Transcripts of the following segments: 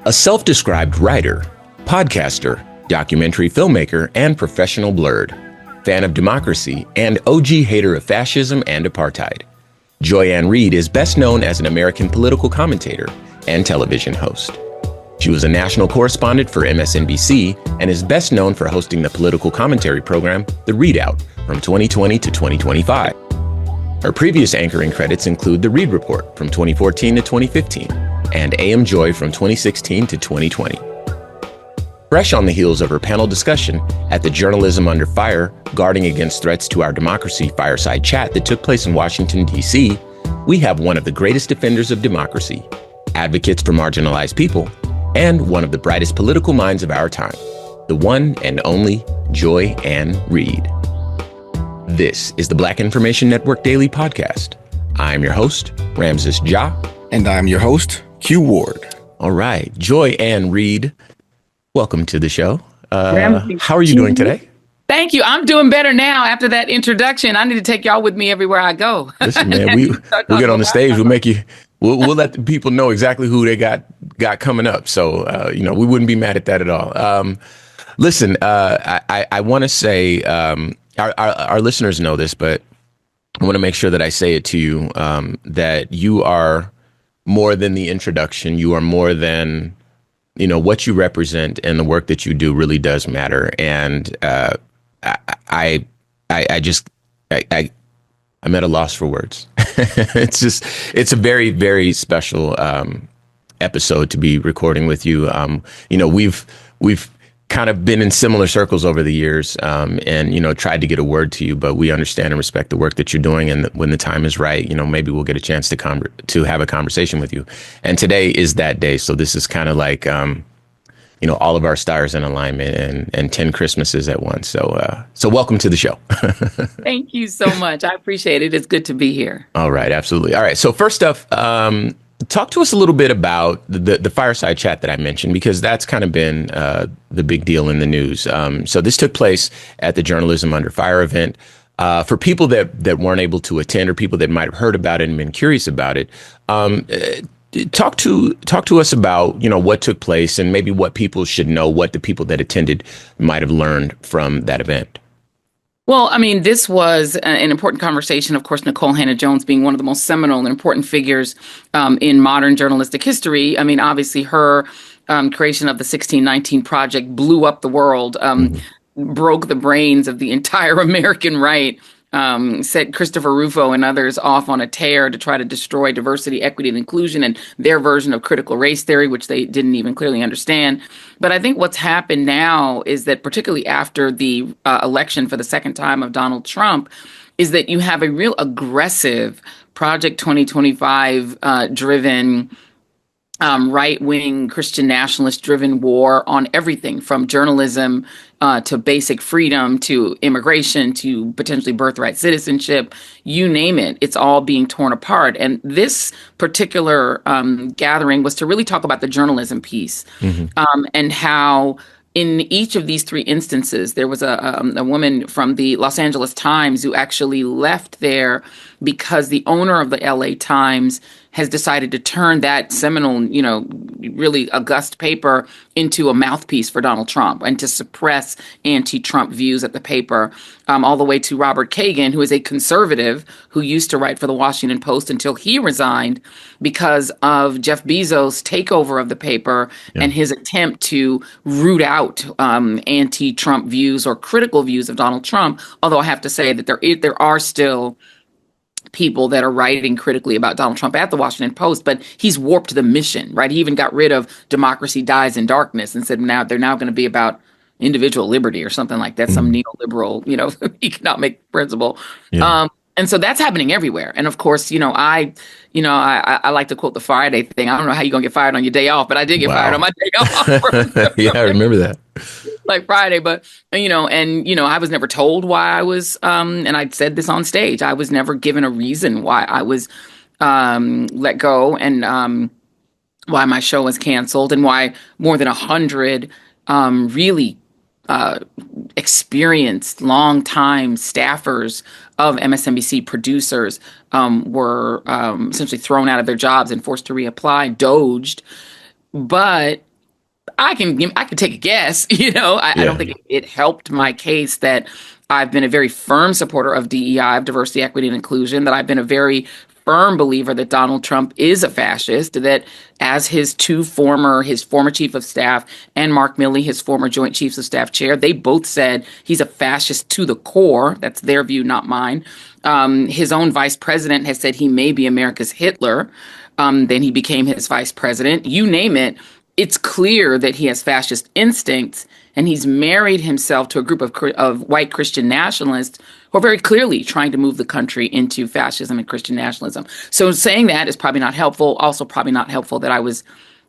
A self-described writer, podcaster, documentary filmmaker, and professional blerd, fan of democracy, and OG hater of fascism and apartheid, Joy-Ann Reid is best known as an American political commentator and television host. She was a national correspondent for MSNBC and is best known for hosting the political commentary program, The Readout, from 2020 to 2025. Her previous anchoring credits include The Reid Report from 2014 to 2015 and AM Joy from 2016 to 2020. Fresh on the heels of her panel discussion at the Journalism Under Fire, Guarding Against Threats to Our Democracy fireside chat that took place in Washington, D.C., we have one of the greatest defenders of democracy, advocates for marginalized people, and one of the brightest political minds of our time, the one and only Joy-Ann Reid. This is the Black Information Network Daily Podcast. I'm your host, Ramses Ja. And I'm your host, Q Ward. All right, Joy-Ann Reid, welcome to the show. How are you doing today? Thank you. I'm doing better now after that introduction. I need to take y'all with me everywhere I go. Listen, man, we'll get on the stage. We'll let the people know exactly who they got coming up. So, we wouldn't be mad at that at all. Listen, I want to say, our listeners know this, but I want to make sure that I say it to you, that you are more than the introduction. You are more than, what you represent, and the work that you do really does matter. And I'm at a loss for words. It's a very, very special episode to be recording with you. We've kind of been in similar circles over the years, and tried to get a word to you, but we understand and respect the work that you're doing, and when the time is right, maybe we'll get a chance to have a conversation with you. And today is that day, so this is kind of like all of our stars in alignment and 10 Christmases at once. So welcome to the show. Thank you so much. I appreciate it. It's good to be here. All right, absolutely. All right, so first off, talk to us a little bit about the fireside chat that I mentioned, because that's kind of been the big deal in the news. So this took place at the Journalism Under Fire event. For people that weren't able to attend, or people that might have heard about it and been curious about it, talk to us about what took place, and maybe what people should know, what the people that attended might have learned from that event. Well, this was an important conversation. Of course, Nikole Hannah-Jones being one of the most seminal and important figures in modern journalistic history. Obviously, her creation of the 1619 Project blew up the world, broke the brains of the entire American right, set Christopher Rufo and others off on a tear to try to destroy diversity, equity, and inclusion, and their version of critical race theory, which they didn't even clearly understand. But I think what's happened now is that, particularly after the election for the second time of Donald Trump, is that you have a real aggressive Project 2025 driven right-wing Christian nationalist-driven war on everything from journalism to basic freedom to immigration to potentially birthright citizenship, you name it. It's all being torn apart. And this particular gathering was to really talk about the journalism piece, and how in each of these three instances, there was a woman from the Los Angeles Times who actually left there because the owner of the LA Times has decided to turn that seminal, really august paper into a mouthpiece for Donald Trump and to suppress anti-Trump views at the paper, all the way to Robert Kagan, who is a conservative who used to write for the Washington Post until he resigned because of Jeff Bezos' takeover of the paper and his attempt to root out anti-Trump views or critical views of Donald Trump. Although I have to say that there are still people that are writing critically about Donald Trump at the Washington Post, but he's warped the mission, right? He even got rid of Democracy Dies in Darkness and said they're now going to be about individual liberty or something like that, some neoliberal, economic principle. Yeah. And so that's happening everywhere. And of course, I like to quote the Friday thing. I don't know how you're going to get fired on your day off, but I did get fired on my day off. Yeah, I remember that. Like Friday, but, I was never told why I was, and I said this on stage, I was never given a reason why I was let go, and why my show was canceled, and why more than 100 really experienced, long-time staffers of MSNBC producers were essentially thrown out of their jobs and forced to reapply, doged. But I can take a guess. I don't Yeah. think it helped my case that I've been a very firm supporter of DEI, of diversity, equity, and inclusion, that I've been a very firm believer that Donald Trump is a fascist, that as his former chief of staff, and Mark Milley, his former joint chiefs of staff chair, they both said he's a fascist to the core. That's their view, not mine. His own vice president has said he may be America's Hitler. Then he became his vice president. You name it. It's clear that he has fascist instincts, and he's married himself to a group of white Christian nationalists who are very clearly trying to move the country into fascism and Christian nationalism. So saying that is probably not helpful. Also, probably not helpful that I was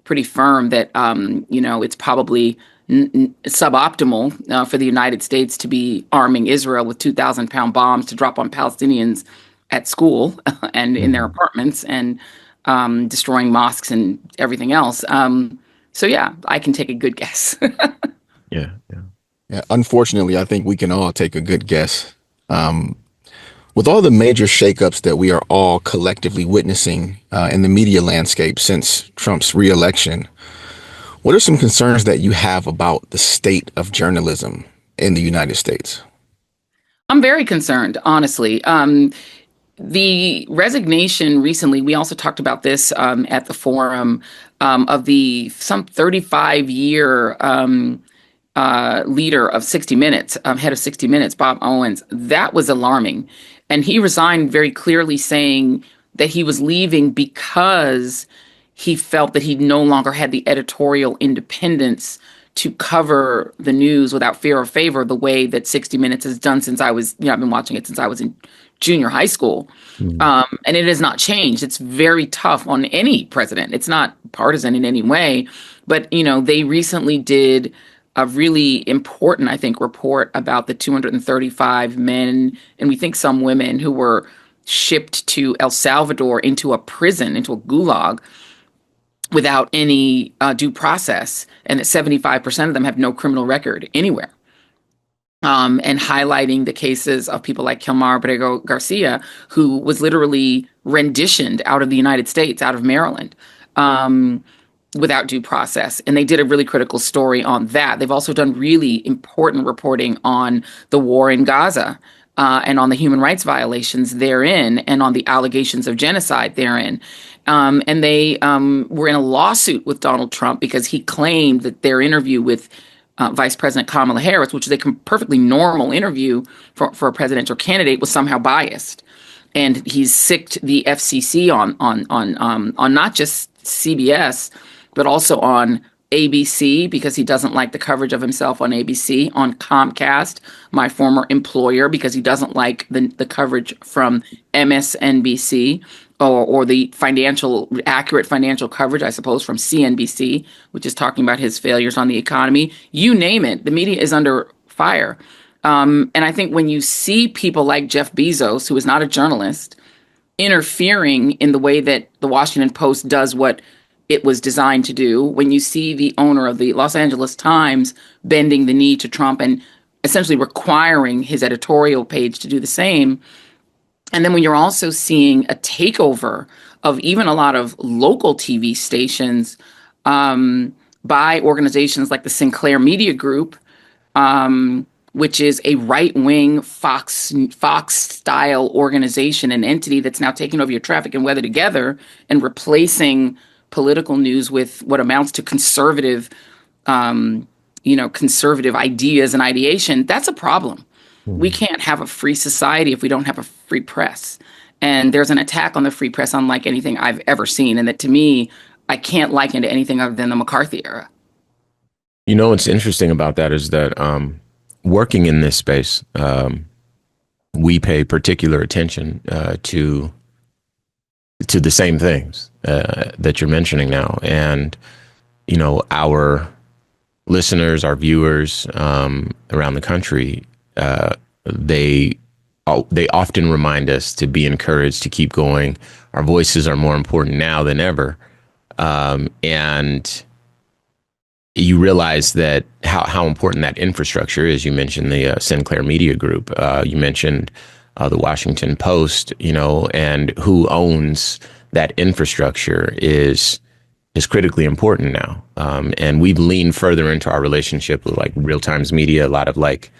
pretty firm that it's probably suboptimal for the United States to be arming Israel with 2,000-pound bombs to drop on Palestinians at school and in their apartments, and destroying mosques and everything else. So yeah, I can take a good guess. Yeah. Yeah. Yeah, unfortunately, I think we can all take a good guess. With all the major shakeups that we are all collectively witnessing in the media landscape since Trump's reelection, what are some concerns that you have about the state of journalism in the United States? I'm very concerned, honestly. The resignation recently, we also talked about this at the forum, of some 35-year leader of 60 Minutes, head of 60 Minutes, Bob Owens. That was alarming. And he resigned very clearly saying that he was leaving because he felt that he no longer had the editorial independence to cover the news without fear or favor the way that 60 Minutes has done since I've been watching it since I was in junior high school. And it has not changed. It's very tough on any president. It's not partisan in any way. But, they recently did a really important, I think, report about the 235 men, and we think some women, who were shipped to El Salvador into a prison, into a gulag, without any due process, and that 75% of them have no criminal record anywhere. And highlighting the cases of people like Kilmar Abrego Garcia, who was literally renditioned out of the United States, out of Maryland, without due process. And they did a really critical story on that. They've also done really important reporting on the war in Gaza, and on the human rights violations therein, and on the allegations of genocide therein. And they were in a lawsuit with Donald Trump because he claimed that their interview with Vice President Kamala Harris, which is a perfectly normal interview for a presidential candidate, was somehow biased. And he's sicked the FCC on not just CBS, but also on ABC, because he doesn't like the coverage of himself on ABC, on Comcast, my former employer, because he doesn't like the coverage from MSNBC, or the accurate financial coverage, I suppose, from CNBC, which is talking about his failures on the economy. You name it, the media is under fire. And I think when you see people like Jeff Bezos, who is not a journalist, interfering in the way that the Washington Post does what it was designed to do, when you see the owner of the Los Angeles Times bending the knee to Trump and essentially requiring his editorial page to do the same, and then when you're also seeing a takeover of even a lot of local TV stations by organizations like the Sinclair Media Group, which is a right-wing Fox-style organization, an entity that's now taking over your traffic and weather together and replacing political news with what amounts to conservative ideas and ideation. That's a problem. We can't have a free society if we don't have a free press. And there's an attack on the free press unlike anything I've ever seen. And that, to me, I can't liken to anything other than the McCarthy era. What's interesting about that is that working in this space, we pay particular attention to the same things that you're mentioning now. And, our listeners, our viewers around the country, they often remind us to be encouraged to keep going. Our voices are more important now than ever. And you realize that how important that infrastructure is. You mentioned the Sinclair Media Group. You mentioned the Washington Post, and who owns that infrastructure is is critically important now. And we've leaned further into our relationship with like Real Times Media, a lot of like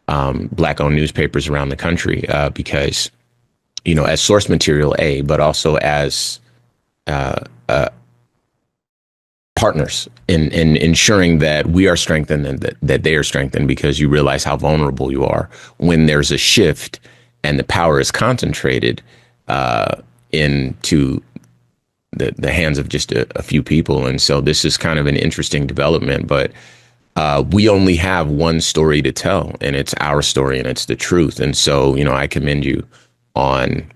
Black-owned newspapers around the country, because, as source material, but also as partners in ensuring that we are strengthened and that they are strengthened, because you realize how vulnerable you are when there's a shift and the power is concentrated into the hands of just a few people. And so this is kind of an interesting development, but we only have one story to tell, and it's our story, and it's the truth. And so, I commend you on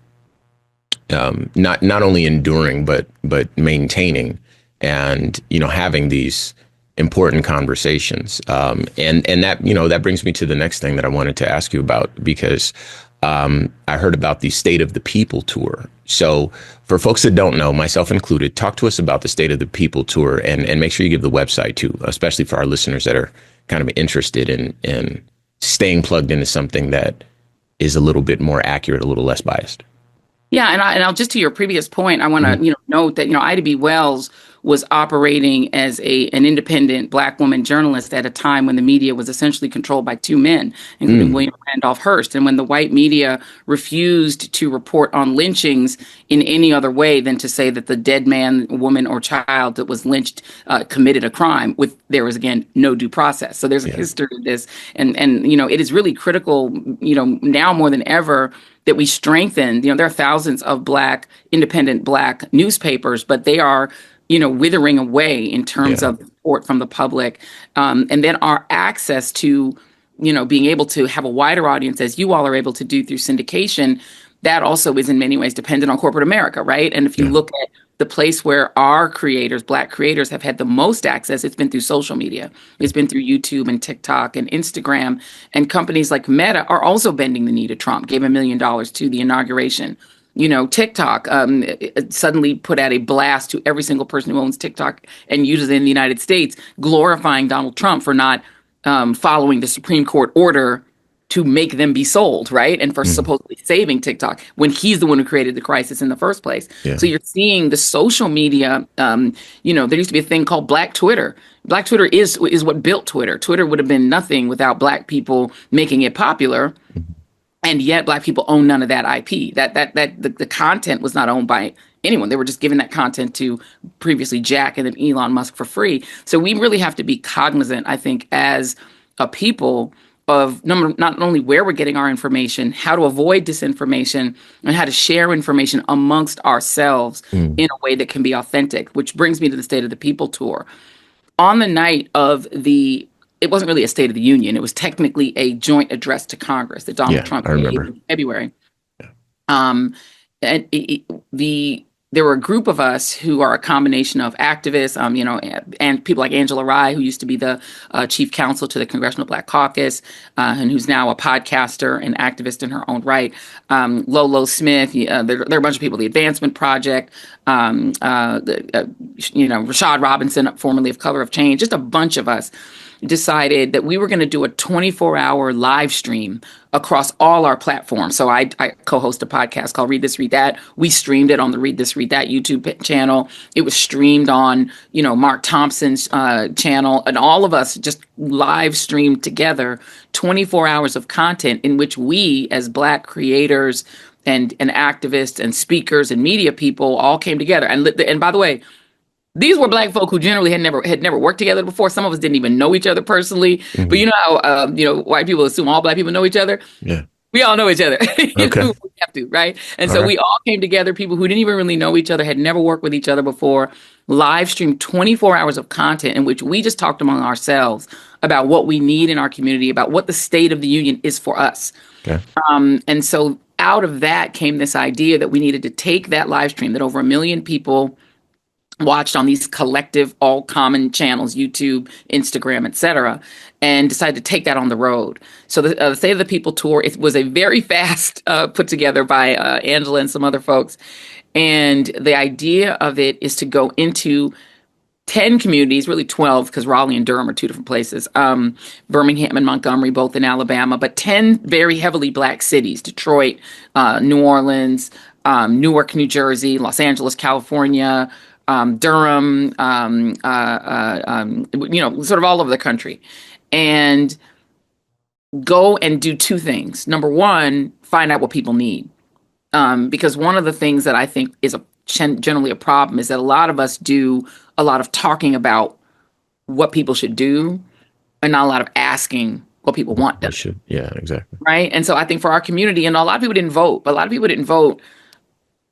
not only enduring, but maintaining and, having these important conversations. And that, that brings me to the next thing that I wanted to ask you about, because I heard about the State of the People tour. So for folks that don't know, myself included, talk to us about the State of the People tour, and make sure you give the website too, especially for our listeners that are kind of interested in staying plugged into something that is a little bit more accurate, a little less biased. Yeah, and I'll just to your previous point, I want to note that Ida B. Wells was operating as an independent Black woman journalist at a time when the media was essentially controlled by two men, including William Randolph Hearst. And when the white media refused to report on lynchings in any other way than to say that the dead man, woman, or child that was lynched committed a crime, there was, again, no due process. So there's a history of this. And it is really critical, now more than ever, that we strengthen. There are thousands of independent Black newspapers, but they are withering away in terms of support from the public. And then our access to, being able to have a wider audience, as you all are able to do through syndication, that also is in many ways dependent on corporate America, right? And if you look at the place where our creators, Black creators, have had the most access, it's been through social media. It's been through YouTube and TikTok and Instagram. And companies like Meta are also bending the knee to Trump, gave $1 million to the inauguration. TikTok suddenly put out a blast to every single person who owns TikTok and uses it in the United States, glorifying Donald Trump for not following the Supreme Court order to make them be sold, right? And for supposedly saving TikTok when he's the one who created the crisis in the first place. Yeah. So you're seeing the social media, there used to be a thing called Black Twitter. Black Twitter is what built Twitter. Twitter would have been nothing without Black people making it popular. And yet Black people own none of that IP. The content was not owned by anyone. They were just giving that content to previously Jack and then Elon Musk for free. So we really have to be cognizant, I think, as a people of not only where we're getting our information, how to avoid disinformation, and how to share information amongst ourselves in a way that can be authentic, which brings me to the State of the People tour. On the night of it wasn't really a State of the Union. It was technically a joint address to Congress that Donald Trump made in February. There were a group of us who are a combination of activists, and people like Angela Rye, who used to be the chief counsel to the Congressional Black Caucus, and who's now a podcaster and activist in her own right. Lolo Smith, there are a bunch of people, the Advancement Project, Rashad Robinson, formerly of Color of Change, just a bunch of us decided that we were going to do a 24-hour live stream across all our platforms. So I co-host a podcast called Read This, Read That. We streamed it on the Read This, Read That YouTube channel. It was streamed on, Mark Thompson's channel, and all of us just live streamed together 24 hours of content in which we, as Black creators and activists and speakers and media people, all came together. And by the way, these were Black folk who generally had never worked together before. Some of us didn't even know each other personally. But you know how white people assume all Black people know each other? Yeah. We all know each other. Okay. We have to, right? And so we all came together, people who didn't even really know each other, had never worked with each other before, live streamed 24 hours of content in which we just talked among ourselves about what we need in our community, about what the State of the Union is for us. Okay. And so out of that came this idea that we needed to take that live stream that over 1 million people watched on these collective, all common channels, YouTube, Instagram, et cetera, and decided to take that on the road. So the State of the People tour, it was a very fast put together by Angela and some other folks. And the idea of it is to go into 10 communities, really 12, because Raleigh and Durham are two different places, Birmingham and Montgomery, both in Alabama, but 10 very heavily Black cities, Detroit, New Orleans, Newark, New Jersey, Los Angeles, California, Durham, sort of all over the country, and go and do two things. Number one, find out what people need. Because one of the things that I think is generally a problem is that a lot of us do a lot of talking about what people should do and not a lot of asking what people want done. Yeah, exactly. Right. And so I think for our community, and a lot of people didn't vote, but a lot of people didn't vote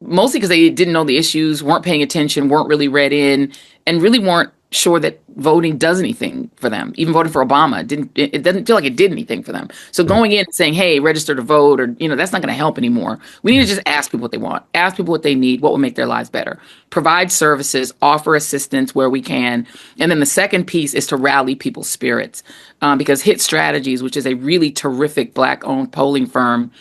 mostly because they didn't know the issues, weren't paying attention, weren't really read in, and really weren't sure that voting does anything for them. Even voting for Obama it doesn't feel like it did anything for them. So going in and saying, hey, register to vote, or, that's not going to help anymore. We need to just ask people what they want, ask people what they need, what will make their lives better, provide services, offer assistance where we can. And then the second piece is to rally people's spirits, because Hit Strategies, which is a really terrific Black-owned polling firm,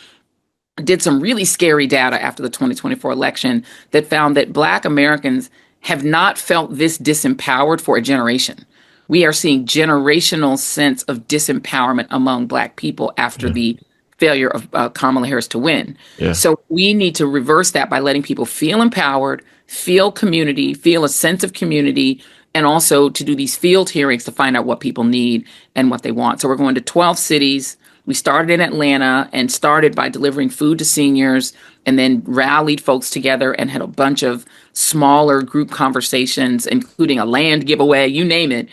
did some really scary data after the 2024 election that found that Black Americans have not felt this disempowered for a generation. We are seeing generational sense of disempowerment among Black people after the failure of Kamala Harris to win. Yeah. So we need to reverse that by letting people feel empowered, feel community, feel a sense of community, and also to do these field hearings to find out what people need and what they want. So we're going to 12 cities. We started in Atlanta and started by delivering food to seniors, and then rallied folks together and had a bunch of smaller group conversations, including a land giveaway, you name it.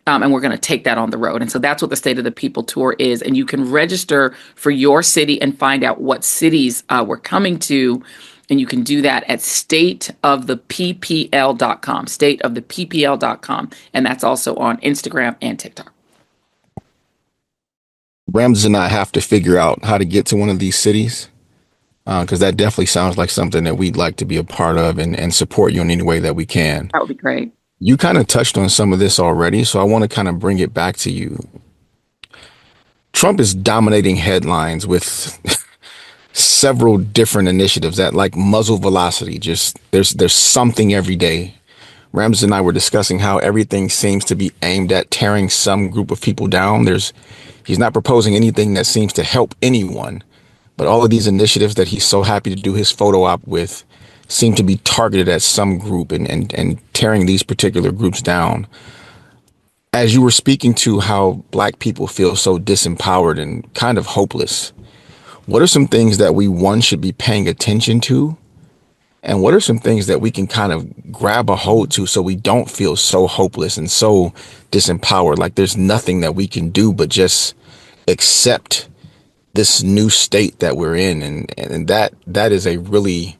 And we're going to take that on the road. And so that's what the State of the People Tour is. And you can register for your city and find out what cities we're coming to. And you can do that at stateoftheppl.com, stateoftheppl.com. And that's also on Instagram and TikTok. Ramses and I have to figure out how to get to one of these cities, because that definitely sounds like something that we'd like to be a part of and support you in any way that we can. That would be great. You kind of touched on some of this already, so I want to kind of bring it back to you. Trump is dominating headlines with several different initiatives at like muzzle velocity. Just there's something every day. Ramses and I were discussing how everything seems to be aimed at tearing some group of people down. He's not proposing anything that seems to help anyone, but all of these initiatives that he's so happy to do his photo op with seem to be targeted at some group and tearing these particular groups down. As you were speaking to how Black people feel so disempowered and kind of hopeless, what are some things that we, should be paying attention to? And what are some things that we can kind of grab a hold to so we don't feel so hopeless and so disempowered, like there's nothing that we can do but just accept this new state that we're in? And that is a really,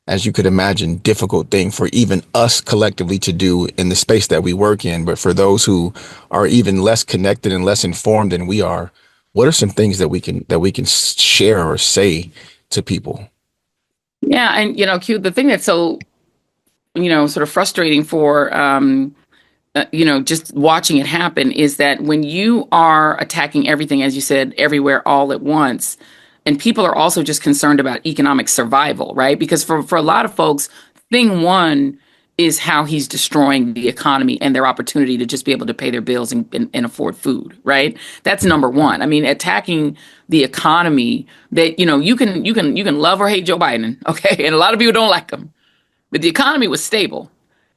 as you could imagine, difficult thing for even us collectively to do in the space that we work in. But for those who are even less connected and less informed than we are, what are some things that we can share or say to people? Yeah. And, Q, the thing that's so, sort of frustrating for, just watching it happen is that when you are attacking everything, as you said, everywhere, all at once, and people are also just concerned about economic survival, right? Because for a lot of folks, thing one is how he's destroying the economy and their opportunity to just be able to pay their bills and afford food, right? That's number one. I mean, attacking the economy that, you can love or hate Joe Biden, okay? And a lot of people don't like him, but the economy was stable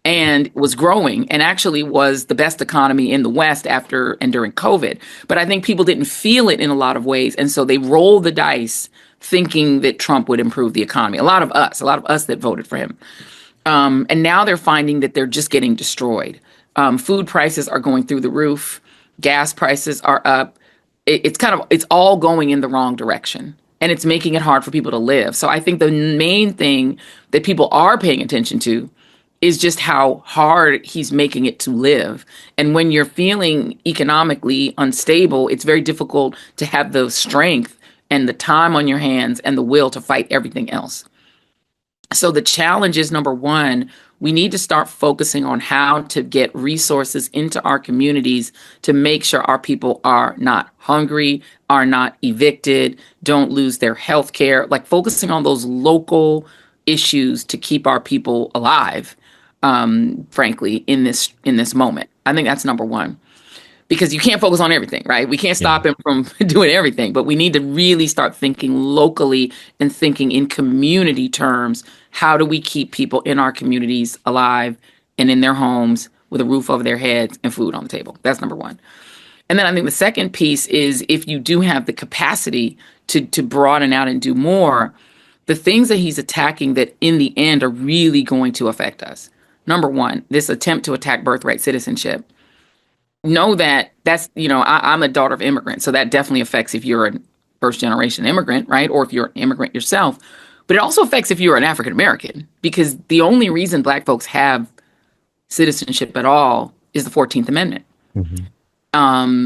and was growing and actually was the best economy in the West after and during COVID. But I think people didn't feel it in a lot of ways. And so they rolled the dice thinking that Trump would improve the economy. A lot of us that voted for him. And now they're finding that they're just getting destroyed. Food prices are going through the roof. Gas prices are up. It's all going in the wrong direction. And it's making it hard for people to live. So I think the main thing that people are paying attention to is just how hard he's making it to live. And when you're feeling economically unstable, it's very difficult to have the strength and the time on your hands and the will to fight everything else. So the challenge is, number one, we need to start focusing on how to get resources into our communities to make sure our people are not hungry, are not evicted, don't lose their health care, like focusing on those local issues to keep our people alive, frankly, in this moment. I think that's number one. because you can't focus on everything, right? We can't stop him from doing everything, but we need to really start thinking locally and thinking in community terms. How do we keep people in our communities alive and in their homes with a roof over their heads and food on the table? That's number one. And then I think the second piece is, if you do have the capacity to broaden out and do more, the things that he's attacking that in the end are really going to affect us. Number one, this attempt to attack birthright citizenship. Know that's, I'm a daughter of immigrants, so that definitely affects if you're a first generation immigrant, right? Or if you're an immigrant yourself. But it also affects if you're an African American, because the only reason Black folks have citizenship at all is the 14th Amendment.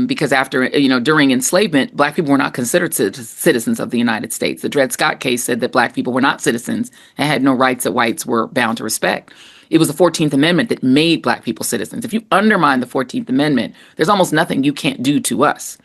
Because after, during enslavement, Black people were not considered citizens of the United States. The Dred Scott case said that Black people were not citizens and had no rights that whites were bound to respect. It was the 14th Amendment that made Black people citizens. If you undermine the 14th Amendment, there's almost nothing you can't do to us.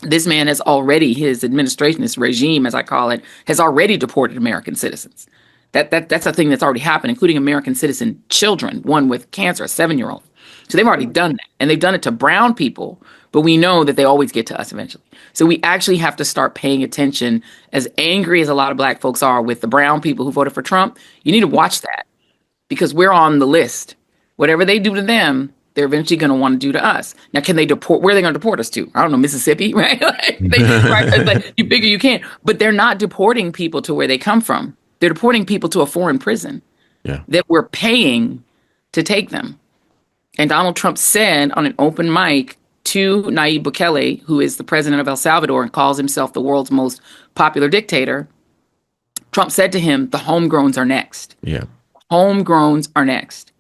This man has already, his administration, this regime, as I call it, has already deported American citizens. That's a thing that's already happened, including American citizen children, one with cancer, a 7-year-old. So they've already done that. And they've done it to brown people, but we know that they always get to us eventually. So we actually have to start paying attention. As angry as a lot of Black folks are with the brown people who voted for Trump, you need to watch that, because we're on the list. Whatever they do to them, they're eventually going to want to do to us. Now, can they deport? Where are they going to deport us to? I don't know, Mississippi, right? Right? You figure you can. But they're not deporting people to where they come from. They're deporting people to a foreign prison that we're paying to take them. And Donald Trump said on an open mic to Nayib Bukele, who is the president of El Salvador and calls himself the world's most popular dictator, Trump said to him, the homegrowns are next. Homegrowns are next.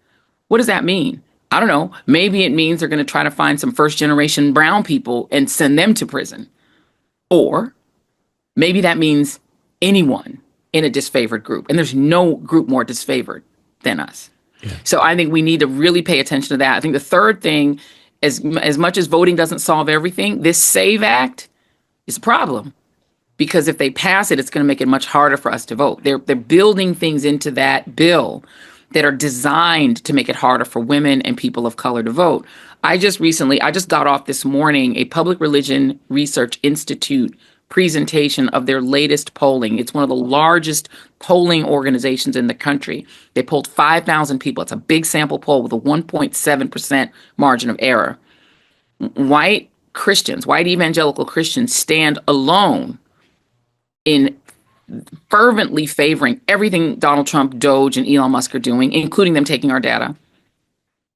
What does that mean? I don't know. Maybe it means they're going to try to find some first generation brown people and send them to prison. Or maybe that means anyone in a disfavored group. And there's no group more disfavored than us. So I think we need to really pay attention to that. I think the third thing, as much as voting doesn't solve everything, this SAVE Act is a problem. Because if they pass it, it's going to make it much harder for us to vote. They're building things into that bill that are designed to make it harder for women and people of color to vote. I just got off this morning a Public Religion Research Institute presentation of their latest polling. It's one of the largest polling organizations in the country. They polled 5,000 people. It's a big sample poll with a 1.7% margin of error. White Christians, white evangelical Christians, stand alone in fervently favoring everything Donald Trump, Doge, and Elon Musk are doing, including them taking our data.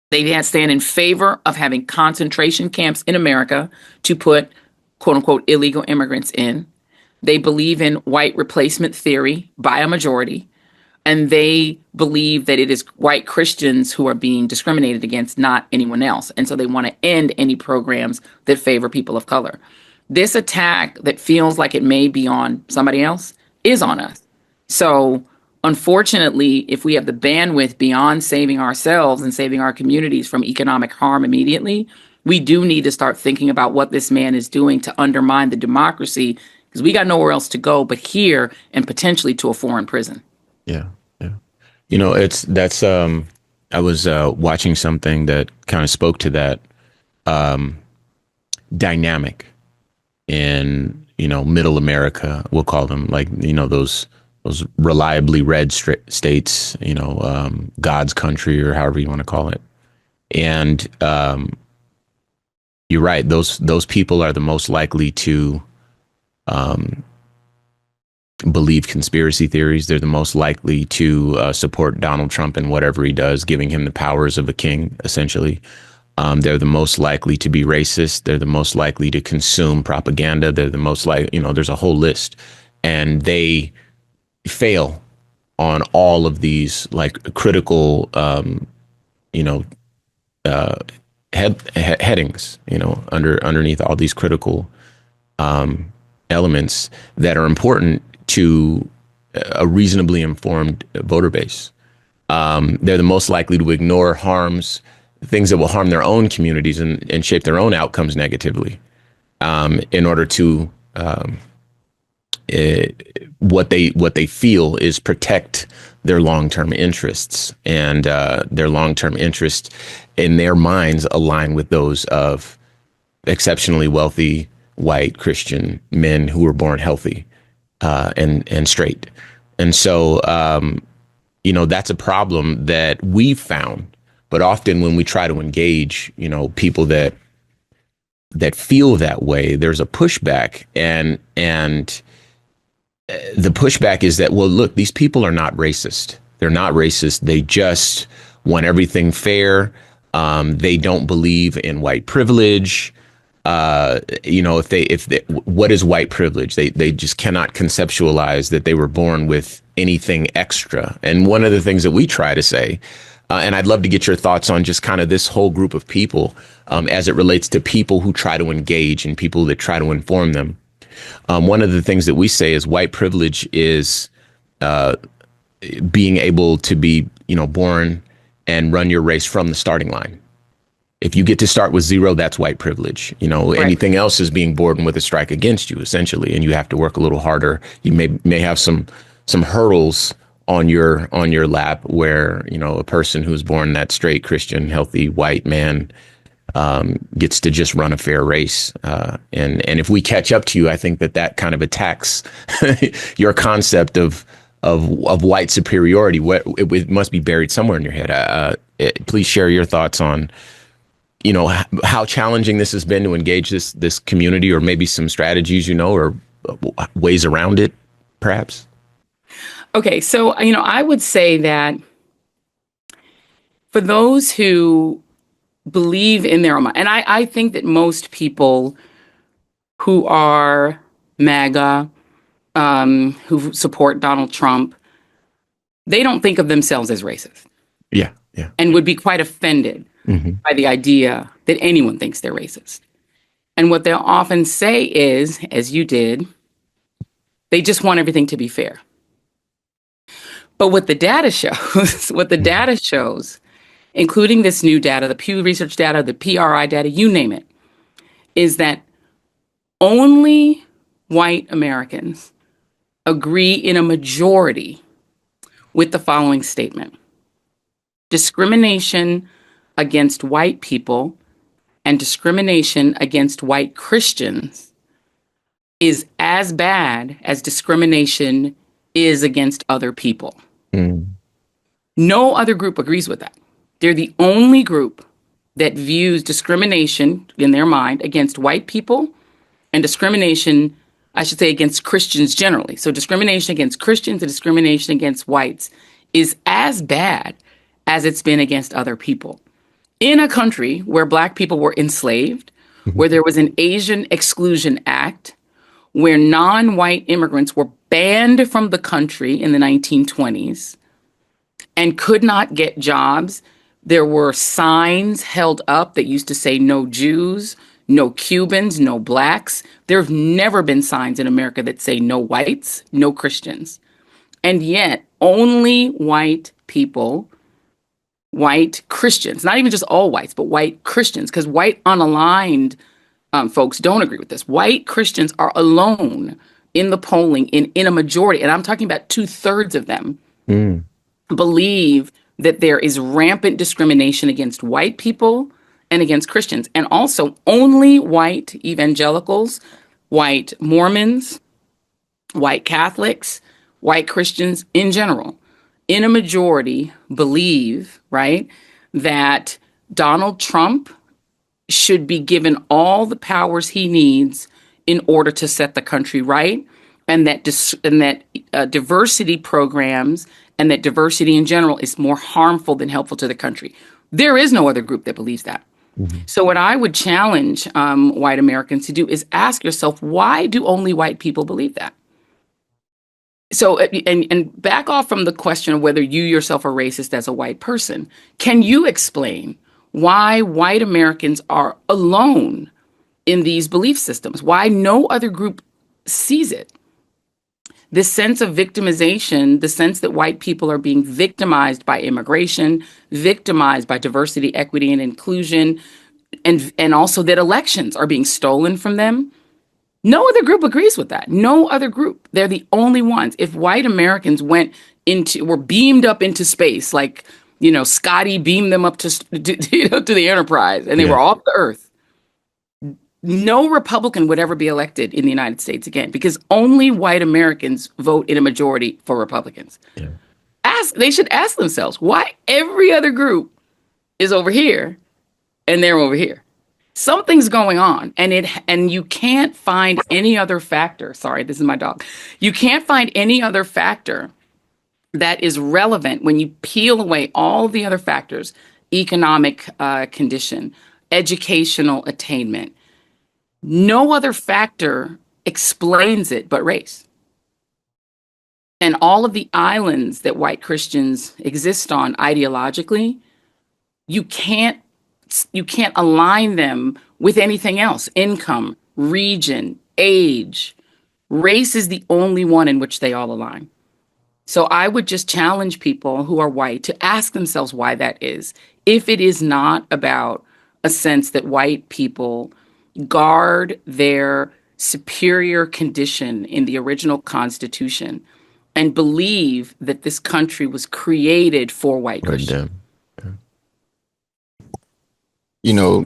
They stand in favor of having concentration camps in America to put quote unquote illegal immigrants in. They believe in white replacement theory by a majority. And they believe that it is white Christians who are being discriminated against, not anyone else. And so they want to end any programs that favor people of color. This attack that feels like it may be on somebody else is on us. So unfortunately, if we have the bandwidth beyond saving ourselves and saving our communities from economic harm immediately, we do need to start thinking about what this man is doing to undermine the democracy, because we got nowhere else to go but here and potentially to a foreign prison. Yeah. I was watching something that kind of spoke to that dynamic in, middle America, we'll call them, like, those reliably red states, God's country, or however you want to call it. And you're right. Those people are the most likely to believe conspiracy theories. They're the most likely to support Donald Trump in whatever he does, giving him the powers of a king, essentially. They're the most likely to be racist. They're the most likely to consume propaganda. They're the most likely, there's a whole list. And they fail on all of these like critical, headings, underneath all these critical elements that are important to a reasonably informed voter base. They're the most likely to ignore things that will harm their own communities and shape their own outcomes negatively, in order to what they feel is protect their long-term interests, and their long-term interests in their minds align with those of exceptionally wealthy white Christian men who were born healthy and straight. And so, that's a problem that we've found. But often when we try to engage, people that feel that way, there's a pushback, and the pushback is that, well, look, these people are not racist. They're not racist. They just want everything fair. They don't believe in white privilege. If they, what is white privilege? They just cannot conceptualize that they were born with anything extra. And one of the things that we try to say, and I'd love to get your thoughts on just kind of this whole group of people as it relates to people who try to engage and people that try to inform them. One of the things that we say is white privilege is being able to be, born and run your race from the starting line. If you get to start with zero, that's white privilege. Right. Anything else is being born with a strike against you, essentially, and you have to work a little harder. You may have some hurdles on your lap where, a person who's born that straight Christian, healthy white man gets to just run a fair race. And if we catch up to you, I think that kind of attacks your concept of white superiority. It must be buried somewhere in your head. Please share your thoughts on, how challenging this has been to engage this community, or maybe some strategies, or ways around it, perhaps. Okay, so, I would say that for those who believe in their own mind, and I think that most people who are MAGA, who support Donald Trump, they don't think of themselves as racist. Yeah. And would be quite offended by the idea that anyone thinks they're racist. And what they'll often say is, as you did, they just want everything to be fair. But what the data shows, including this new data, the Pew Research data, the PRI data, you name it, is that only white Americans agree in a majority with the following statement: discrimination against white people and discrimination against white Christians is as bad as discrimination is against other people. No other group agrees with that. They're the only group that views discrimination in their mind against white people and discrimination, I should say, against Christians generally. So discrimination against Christians and discrimination against whites is as bad as it's been against other people. In a country where Black people were enslaved, where there was an Asian Exclusion Act, where non-white immigrants were banned from the country in the 1920s and could not get jobs. There were signs held up that used to say no Jews, no Cubans, no Blacks. There have never been signs in America that say no whites, no Christians. And yet only white people, white Christians, not even just all whites, but white Christians, because white unaligned folks don't agree with this. White Christians are alone in the polling in a majority, and I'm talking about 2/3 of them believe that there is rampant discrimination against white people and against Christians. And also only white evangelicals, white Mormons, white Catholics, white Christians in general, in a majority believe, right, that Donald Trump should be given all the powers he needs in order to set the country right, and that diversity programs and that diversity in general is more harmful than helpful to the country. There is no other group that believes that. So what I would challenge white Americans to do is ask yourself, why do only white people believe that? So, and back off from the question of whether you yourself are racist as a white person. Can you explain why white Americans are alone in these belief systems? Why no other group sees it? This sense of victimization, the sense that white people are being victimized by immigration, victimized by diversity, equity, and inclusion, and also that elections are being stolen from them. No other group agrees with that. No other group. They're the only ones. If white Americans were beamed up into space, like, Scotty beamed them up to the Enterprise, and they were off the Earth, no Republican would ever be elected in the United States again, because only white Americans vote in a majority for Republicans. Yeah. They should ask themselves why every other group is over here and they're over here. Something's going on, and you can't find any other factor. Sorry, this is my dog. You can't find any other factor that is relevant when you peel away all the other factors: economic condition, educational attainment. No other factor explains it but race. And all of the islands that white Christians exist on ideologically, you can't align them with anything else. Income, region, age. Race is the only one in which they all align. So I would just challenge people who are white to ask themselves why that is. If it is not about a sense that white people guard their superior condition in the original Constitution and believe that this country was created for white Christians. You know,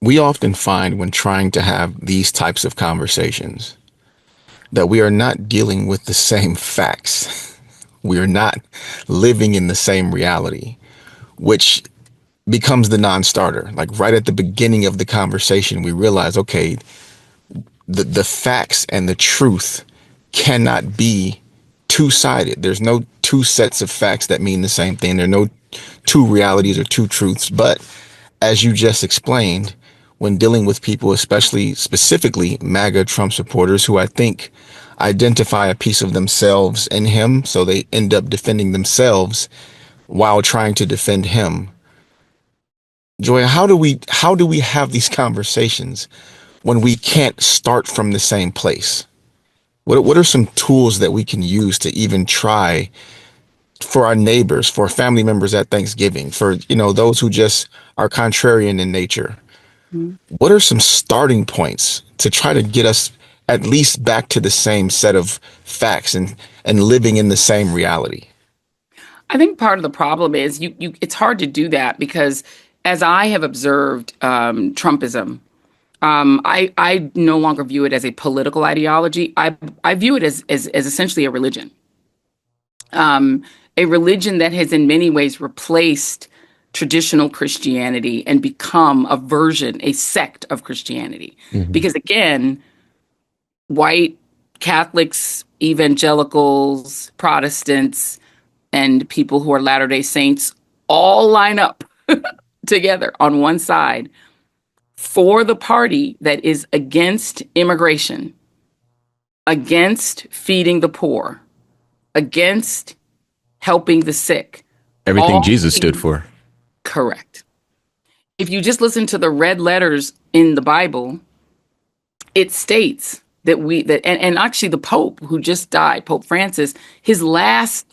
we often find when trying to have these types of conversations that we are not dealing with the same facts. We are not living in the same reality, which becomes the non-starter. Like right at the beginning of the conversation, we realize, okay, the facts and the truth cannot be two-sided. There's no two sets of facts that mean the same thing. There are no two realities or two truths. But as you just explained, when dealing with people, especially specifically MAGA Trump supporters, who I think identify a piece of themselves in him, so they end up defending themselves while trying to defend him. Joy, how do we have these conversations when we can't start from the same place? What are some tools that we can use to even try for our neighbors, for family members at Thanksgiving, for those who just are contrarian in nature? Mm-hmm. What are some starting points to try to get us at least back to the same set of facts and living in the same reality? I think part of the problem is it's hard to do that because, as I have observed, Trumpism, I no longer view it as a political ideology. I view it as essentially a religion. A religion that has in many ways replaced traditional Christianity and become a sect of Christianity. Mm-hmm. Because again, white Catholics, evangelicals, Protestants, and people who are Latter-day Saints all line up together on one side for the party that is against immigration, against feeding the poor, against helping the sick. Everything Jesus stood for. Correct. If you just listen to the red letters in the Bible, it states that and actually the Pope who just died, Pope Francis, his last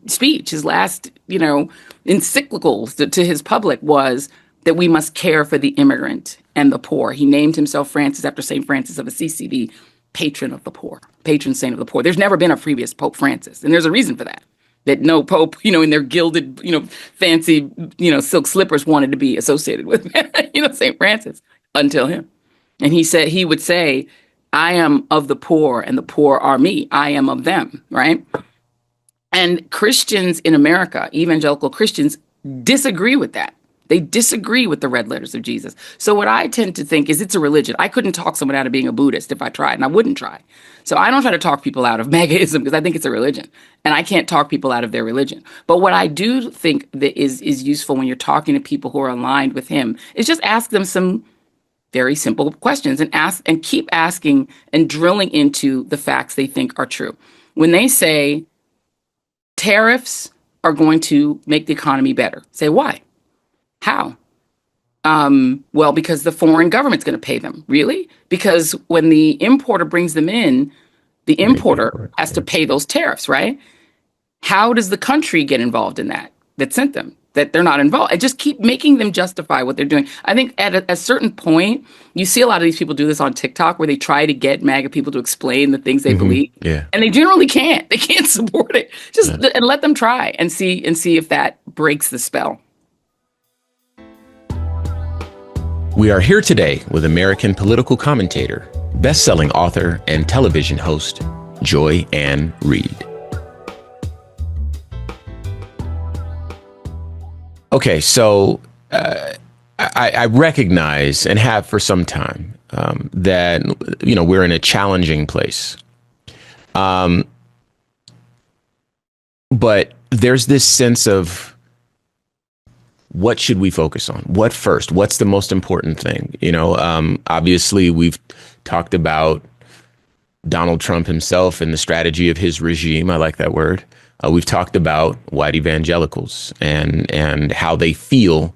speech, his last, encyclical to his public was that we must care for the immigrant and the poor. He named himself Francis after St. Francis of Assisi, the patron of the poor, patron saint of the poor. There's never been a previous Pope Francis, and there's a reason for that. That no pope, in their gilded, fancy, silk slippers wanted to be associated with, St. Francis until him. And he would say, I am of the poor and the poor are me. I am of them, right? And Christians in America, evangelical Christians, disagree with that. They disagree with the red letters of Jesus. So what I tend to think is it's a religion. I couldn't talk someone out of being a Buddhist if I tried, and I wouldn't try. So I don't try to talk people out of MAGAism because I think it's a religion, and I can't talk people out of their religion. But what I do think that is useful when you're talking to people who are aligned with him is just ask them some very simple questions and keep asking and drilling into the facts they think are true. When they say tariffs are going to make the economy better, say why? How? Well, because the foreign government's going to pay them. Really? Because when the importer brings them in, the importer has to pay those tariffs, right? How does the country get involved in that sent them? That they're not involved. I just keep making them justify what they're doing. I think at a certain point, you see a lot of these people do this on TikTok where they try to get MAGA people to explain the things they believe. Yeah. And they generally can't. They can't support it. And let them try and see if that breaks the spell. We are here today with American political commentator, best-selling author, and television host, Joy-Ann Reid. Okay, so I recognize and have for some time that, we're in a challenging place. But there's this sense of what should we focus on? What first? What's the most important thing? Obviously, we've talked about Donald Trump himself and the strategy of his regime. I like that word. We've talked about white evangelicals and how they feel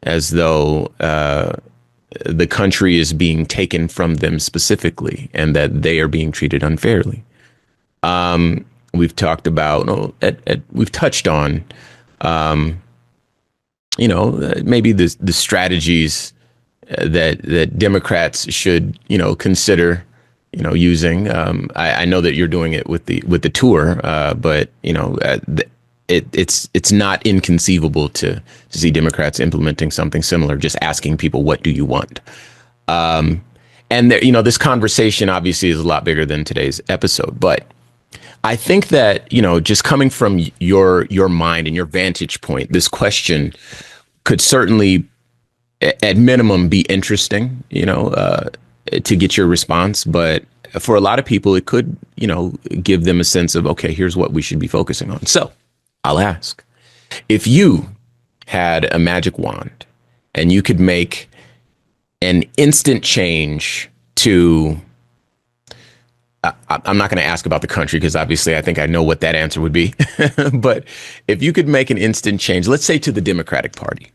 as though the country is being taken from them specifically and that they are being treated unfairly. We've talked about, we've touched on, maybe the strategies that Democrats should, consider, using. I know that you're doing it with the tour, but it's not inconceivable to see Democrats implementing something similar, just asking people, what do you want? And there, this conversation obviously is a lot bigger than today's episode, but I think that, just coming from your mind and your vantage point, this question could certainly, at minimum, be interesting, to get your response. But for a lot of people, it could, give them a sense of, okay, here's what we should be focusing on. So I'll ask, if you had a magic wand and you could make an instant change to, I'm not going to ask about the country because obviously I think I know what that answer would be. But if you could make an instant change, let's say to the Democratic Party,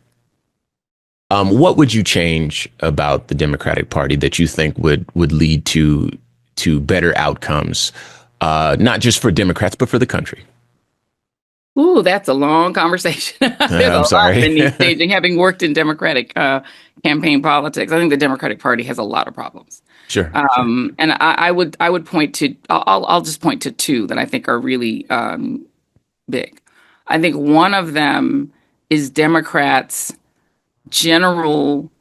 what would you change about the Democratic Party that you think would lead to better outcomes, not just for Democrats, but for the country? Ooh, that's a long conversation. I'm sorry. Having worked in Democratic campaign politics, I think the Democratic Party has a lot of problems. Sure. And I would point to, I'll just point to two that I think are really big. I think one of them is Democrats' general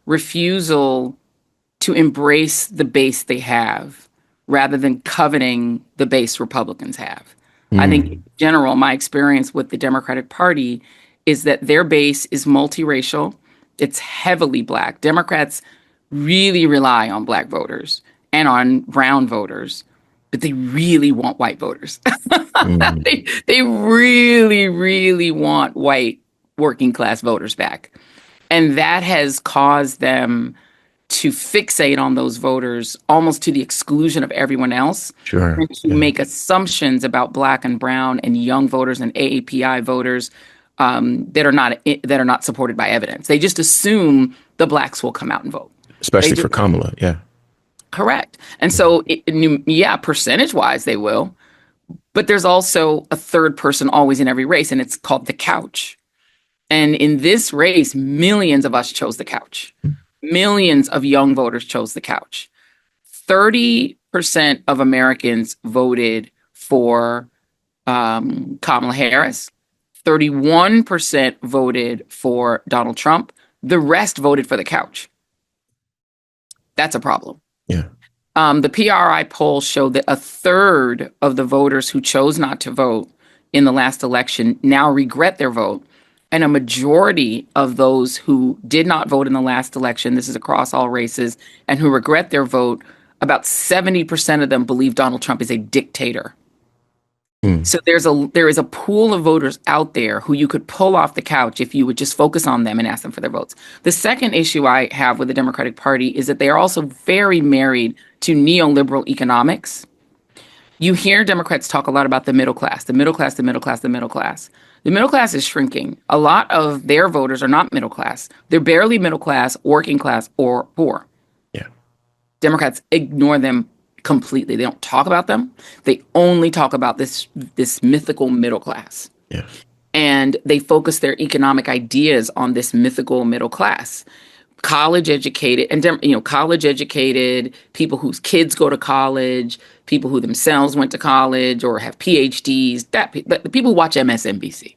refusal to embrace the base they have rather than coveting the base Republicans have. I think in general, my experience with the Democratic Party is that their base is multiracial. It's heavily Black. Democrats really rely on Black voters and on brown voters, but they really want white voters. They really, really want white working class voters back. And that has caused them to fixate on those voters almost to the exclusion of everyone else. Sure. And to make assumptions about Black and brown and young voters and AAPI voters that are not supported by evidence. They just assume the Blacks will come out and vote. Especially for Kamala, yeah. Correct. And so, percentage-wise, they will. But there's also a third person always in every race, and it's called the couch. And in this race, millions of us chose the couch. Millions of young voters chose the couch. 30% of Americans voted for Kamala Harris. 31% voted for Donald Trump. The rest voted for the couch. That's a problem. Yeah. The PRI poll showed that a third of the voters who chose not to vote in the last election now regret their vote. And a majority of those who did not vote in the last election, this is across all races, and who regret their vote, about 70% of them believe Donald Trump is a dictator. So there is a pool of voters out there who you could pull off the couch if you would just focus on them and ask them for their votes. The second issue I have with the Democratic Party is that they are also very married to neoliberal economics. You hear Democrats talk a lot about the middle class, the middle class, the middle class, the middle class. The middle class is shrinking. A lot of their voters are not middle class. They're barely middle class, working class, or poor. Yeah. Democrats ignore them completely. They don't talk about them. They only talk about this mythical middle class. Yeah. And they focus their economic ideas on this mythical middle class. College educated people whose kids go to college, people who themselves went to college or have PhDs, the people who watch MSNBC.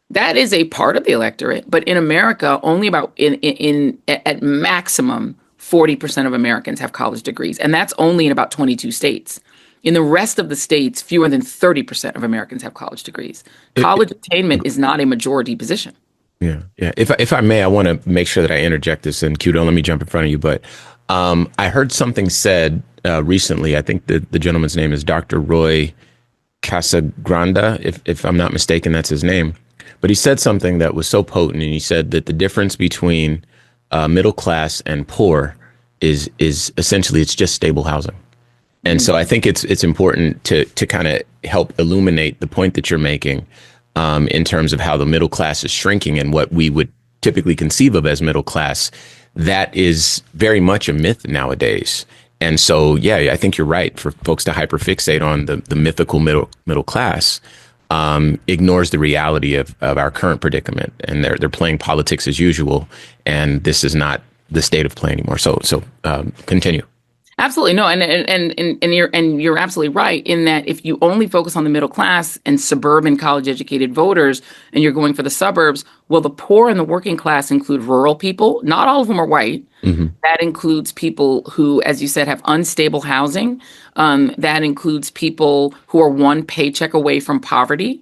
That is a part of the electorate, but in America, only about at maximum 40% of Americans have college degrees, and that's only in about 22 states. In the rest of the states, fewer than 30% of Americans have college degrees. College attainment is not a majority position. Yeah, yeah. If I may, I want to make sure that I interject this, and Q, don't let me jump in front of you. But I heard something said recently. I think the gentleman's name is Dr. Roy Casagranda, if I'm not mistaken, that's his name. But he said something that was so potent, and he said that the difference between middle class and poor is essentially it's just stable housing. And so I think it's important to kind of help illuminate the point that you're making in terms of how the middle class is shrinking and what we would typically conceive of as middle class. That is very much a myth nowadays. And so, yeah, I think you're right. For folks to hyperfixate on the mythical middle class ignores the reality of our current predicament. And they're playing politics as usual. And this is not the state of play anymore. So continue. Absolutely. No, and you're absolutely right in that if you only focus on the middle class and suburban college educated voters and you're going for the suburbs, well, the poor and the working class include rural people. Not all of them are white. Mm-hmm. That includes people who, as you said, have unstable housing. That includes people who are one paycheck away from poverty.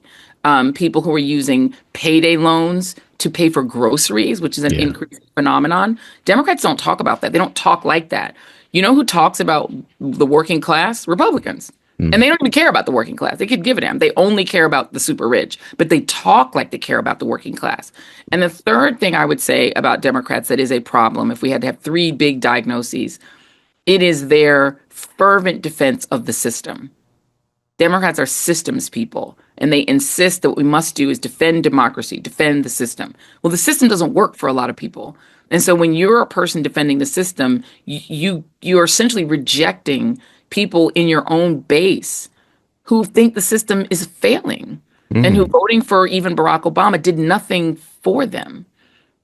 People who are using payday loans to pay for groceries, which is an increasing phenomenon. Democrats don't talk about that. They don't talk like that. You know who talks about the working class? Republicans. And they don't even care about the working class. They could give a damn. They only care about the super rich, but they talk like they care about the working class. And the third thing I would say about Democrats that is a problem, if we had to have three big diagnoses, it is their fervent defense of the system. Democrats are systems people, and they insist that what we must do is defend democracy, defend the system. Well, the system doesn't work for a lot of people. And so when you're a person defending the system, you're essentially rejecting people in your own base who think the system is failing and who voting for even Barack Obama did nothing for them.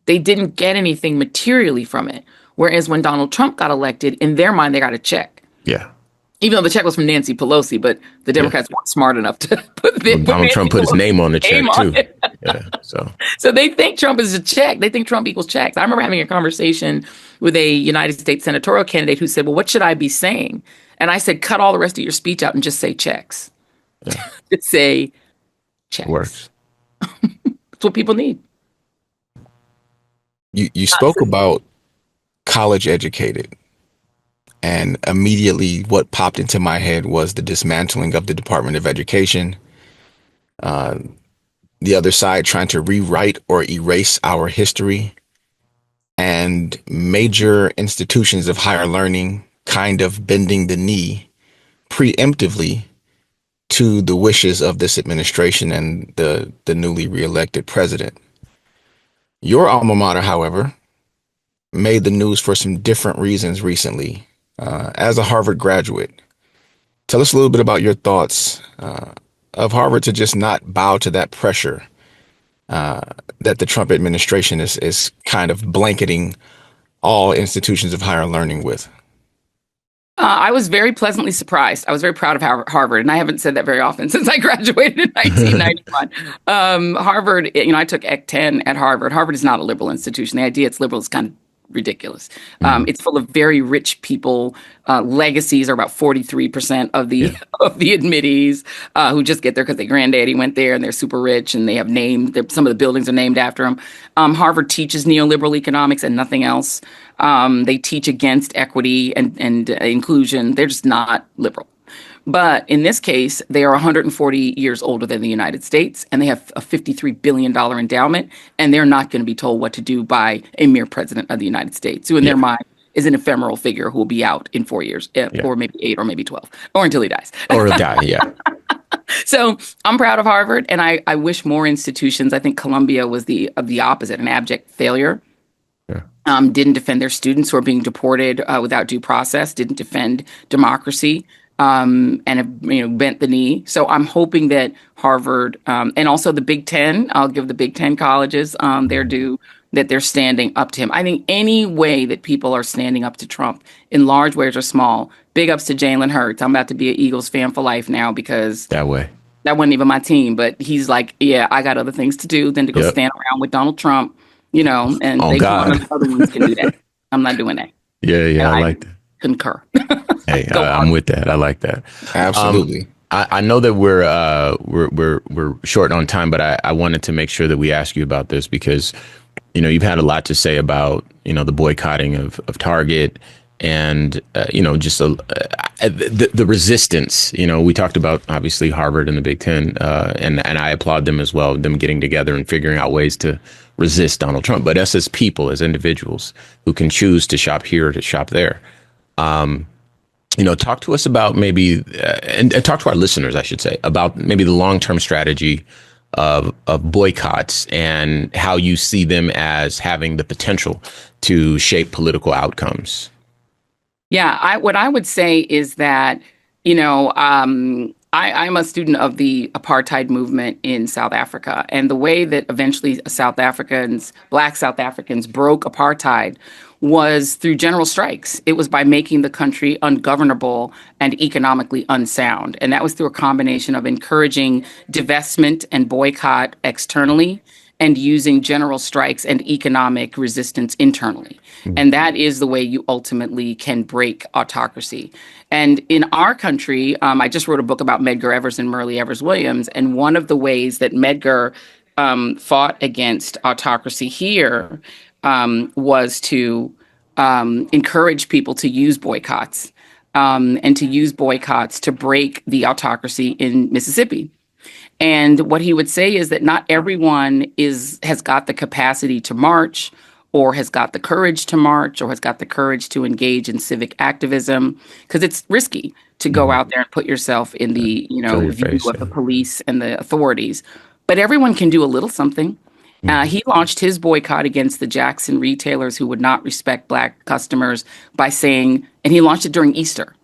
They didn't get anything materially from it. Whereas when Donald Trump got elected, in their mind, they got a check. Yeah. Even though the check was from Nancy Pelosi, but the Democrats weren't smart enough to Donald Trump put his name on the check too. Yeah, so they think Trump is a check. They think Trump equals checks. I remember having a conversation with a United States senatorial candidate who said, "Well, what should I be saying?" And I said, "Cut all the rest of your speech out and just say checks." Yeah. Just say checks. Works. That's what people need. You spoke about college educated. And immediately what popped into my head was the dismantling of the Department of Education. The other side trying to rewrite or erase our history, and major institutions of higher learning kind of bending the knee preemptively to the wishes of this administration and the newly reelected president. Your alma mater, however, made the news for some different reasons recently. As a Harvard graduate, tell us a little bit about your thoughts of Harvard to just not bow to that pressure that the Trump administration is kind of blanketing all institutions of higher learning with. I was very pleasantly surprised. I was very proud of Harvard, and I haven't said that very often since I graduated in 1991. Harvard, I took Ec 10 at Harvard. Harvard is not a liberal institution. The idea it's liberal is kind of ridiculous. It's full of very rich people. Legacies are about 43% of the admittees who just get there because their granddaddy went there and they're super rich and they have some of the buildings are named after them. Harvard teaches neoliberal economics and nothing else. They teach against equity and inclusion. They're just not liberal. But in this case, they are 140 years older than the United States, and they have a $53 billion endowment, and they're not going to be told what to do by a mere president of the United States, who in their mind is an ephemeral figure who will be out in 4 years, or maybe 8, or maybe 12, or until he dies. Or he'll die, yeah. So I'm proud of Harvard, and I wish more institutions. I think Columbia was the opposite, an abject failure. Didn't defend their students who are being deported without due process, didn't defend democracy. And have bent the knee. So I'm hoping that Harvard and also the Big Ten, I'll give the Big Ten colleges their due, that they're standing up to him. I think any way that people are standing up to Trump, in large ways or small, big ups to Jalen Hurts. I'm about to be an Eagles fan for life now because that way That wasn't even my team, but he's like, yeah, I got other things to do than to go Yep. stand around with Donald Trump, you know, and Oh they can, God. other ones can do that. I'm not doing that. Yeah, And yeah, I I like that. concur. Hey, Go I'm Harvard. with that. I like that. Um, Absolutely. I know that we're short on time, but I wanted to make sure that we ask you about this because, you've had a lot to say about, the boycotting of Target and, just the resistance. We talked about obviously Harvard and the Big Ten, and I applaud them as well, them getting together and figuring out ways to resist Donald Trump. But us as people, as individuals who can choose to shop here or to shop there, talk to us about maybe, and talk to our listeners, I should say, about maybe the long-term strategy of boycotts and how you see them as having the potential to shape political outcomes. Yeah, what I would say is that, I'm a student of the apartheid movement in South Africa, and the way that eventually Black South Africans broke apartheid was through general strikes. It was by making the country ungovernable and economically unsound. And that was through a combination of encouraging divestment and boycott externally and using general strikes and economic resistance internally. And that is the way you ultimately can break autocracy. And in our country, I just wrote a book about Medgar Evers and Murray Evers Williams. And one of the ways that Medgar fought against autocracy here was to encourage people to use boycotts and to use boycotts to break the autocracy in Mississippi. And what he would say is that not everyone has got the capacity to march or has got the courage to march or has got the courage to engage in civic activism because it's risky to go out there and put yourself in the, Show your view face. of the police and the authorities. But everyone can do a little something. He launched his boycott against the Jackson retailers who would not respect Black customers by saying, and he launched it during Easter.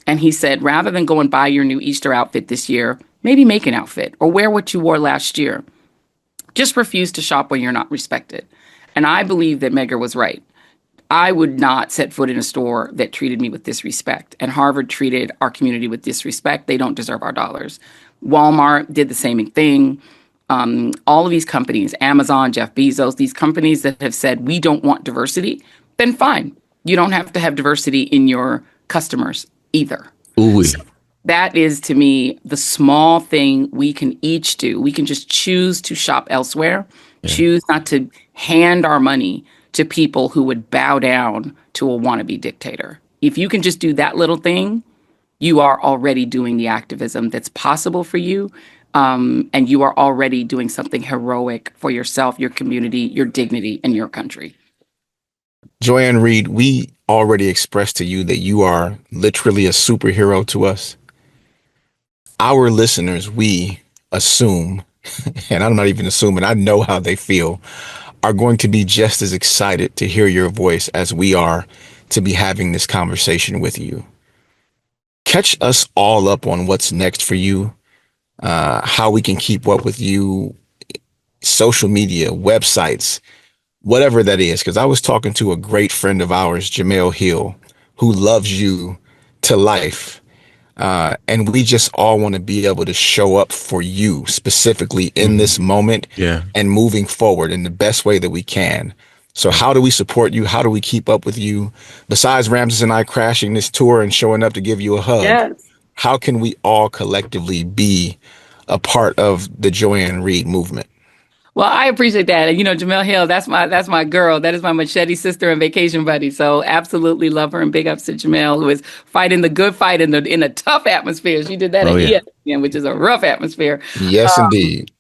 And he said, rather than go and buy your new Easter outfit this year, maybe make an outfit or wear what you wore last year. Just refuse to shop when you're not respected. And I believe that Medgar was right. I would not set foot in a store that treated me with disrespect. And Harvard treated our community with disrespect. They don't deserve our dollars. Walmart did the same thing. All of these companies, Amazon, Jeff Bezos, these companies that have said, we don't want diversity, then fine. You don't have to have diversity in your customers either. Ooh. So that is, to me, the small thing we can each do. We can just choose to shop elsewhere, choose not to hand our money to people who would bow down to a wannabe dictator. If you can just do that little thing, you are already doing the activism that's possible for you. And you are already doing something heroic for yourself, your community, your dignity, and your country. Joy-Ann Reid, we already expressed to you that you are literally a superhero to us. Our listeners, we assume, and I'm not even assuming, I know how they feel, are going to be just as excited to hear your voice as we are to be having this conversation with you. Catch us all up on what's next for you, how we can keep up with you, social media, websites, whatever that is. Because I was talking to a great friend of ours, Jamel Hill, who loves you to life. And we just all want to be able to show up for you specifically in this moment and moving forward in the best way that we can. So how do we support you? How do we keep up with you? Besides Ramses and I crashing this tour and showing up to give you a hug, Yes. how can we all collectively be a part of the Joy-Ann Reid movement? Well, I appreciate that. And Jamel Hill, that's my girl. That is my machete sister and vacation buddy. So absolutely love her and big ups to Jamel, who is fighting the good fight in a tough atmosphere. She did that at ESPN, which is a rough atmosphere. Yes, indeed.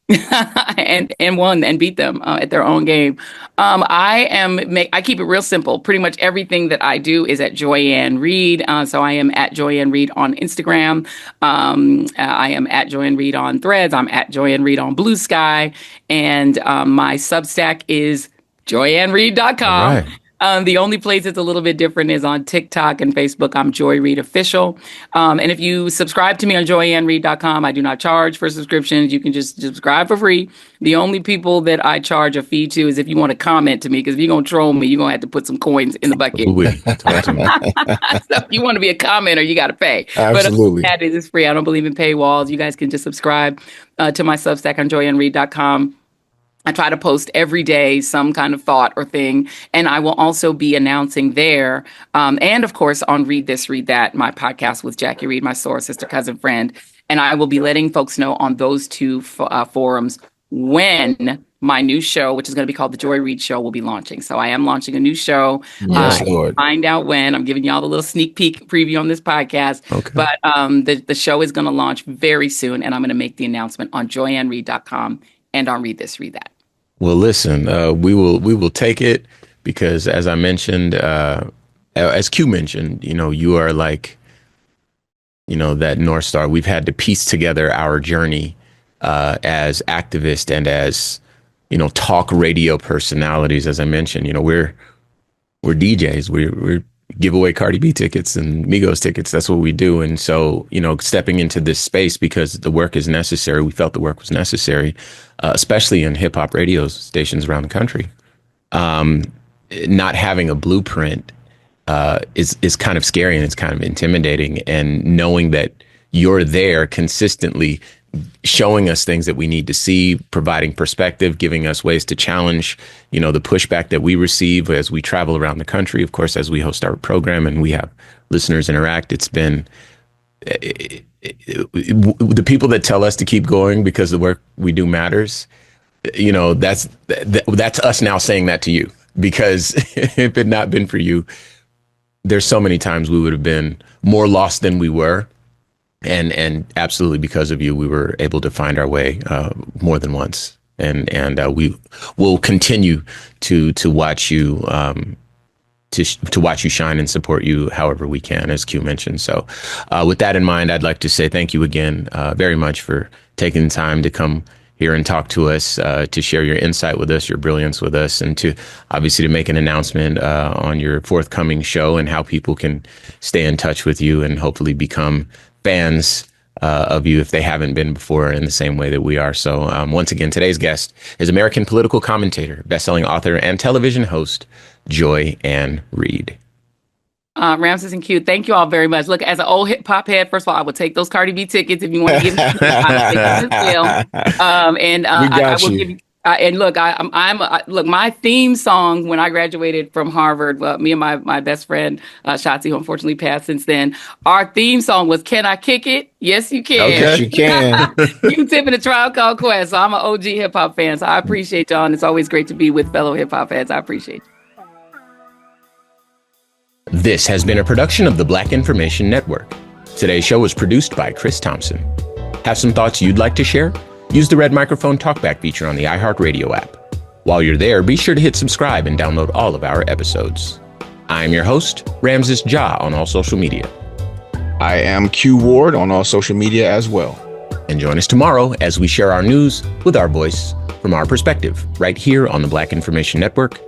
and won and beat them at their own game. I keep it real simple. Pretty much everything that I do is at Joy-Ann Reid. So I am at Joy-Ann Reid on Instagram. I am at Joy-Ann Reid on Threads. I'm at Joy-Ann Reid on Blue Sky. And my Substack is joyannreid.com. Right. The only place it's a little bit different is on TikTok and Facebook. I'm Joy Reid Official. And if you subscribe to me on joyannreid.com, I do not charge for subscriptions. You can just subscribe for free. The only people that I charge a fee to is if you want to comment to me, because if you're going to troll me, you're going to have to put some coins in the bucket. So if you want to be a commenter, you got to pay. Absolutely. But that is free. I don't believe in paywalls. You guys can just subscribe to my Substack on joyannreid.com. I try to post every day some kind of thought or thing, and I will also be announcing there, and of course on Read This, Read That, my podcast with Jackie Reid, my soror sister, cousin, friend, and I will be letting folks know on those two forums when my new show, which is going to be called The Joy Reid Show, will be launching. So I am launching a new show. Yes, Lord. Find out when. I'm giving y'all a little sneak peek preview on this podcast. Okay. But the show is going to launch very soon, and I'm going to make the announcement on joyannreid.com and on Read This, Read That. Well, listen, we will take it because, as I mentioned, as Q mentioned, you are like, that North Star. We've had to piece together our journey as activists and as, talk radio personalities. As I mentioned, we're DJs. We give away Cardi B tickets and Migos tickets. That's what we do. And so, stepping into this space because the work is necessary. We felt the work was necessary, especially in hip hop radio stations around the country. Not having a blueprint is kind of scary and it's kind of intimidating. And knowing that you're there consistently showing us things that we need to see, providing perspective, giving us ways to challenge, the pushback that we receive as we travel around the country. Of course, as we host our program and we have listeners interact, it's been the people that tell us to keep going because the work we do matters. That's us now saying that to you, because if it had not been for you, there's so many times we would have been more lost than we were. And absolutely because of you, we were able to find our way more than once. And we will continue to watch you to watch you shine and support you however we can, as Q mentioned. So with that in mind, I'd like to say thank you again very much for taking the time to come here and talk to us, to share your insight with us, your brilliance with us, and to obviously to make an announcement on your forthcoming show and how people can stay in touch with you and hopefully become fans of you if they haven't been before in the same way that we are. So once again, today's guest is American political commentator, best-selling author, and television host, Joy-Ann Reid. Ramses and Q, thank you all very much. Look, as an old hip hop head, first of all, I will take those Cardi B tickets if you want to give me. I will give you. And look, look, my theme song when I graduated from Harvard, me and my best friend, Shotzi, who unfortunately passed since then, our theme song was "Can I Kick It?" Yes, you can. Okay. Yes, you can. Q-Tip and a Tribe Called Quest. So I'm an OG hip hop fan. So I appreciate y'all. And it's always great to be with fellow hip hop fans. I appreciate you. This has been a production of the Black Information Network. Today's show was produced by Chris Thompson. Have some thoughts you'd like to share? Use the red microphone talkback feature on the iHeartRadio app. While you're there, be sure to hit subscribe and download all of our episodes. I'm your host, Ramses Ja, on all social media. I am Q Ward on all social media as well. And join us tomorrow as we share our news with our voice from our perspective, right here on the Black Information Network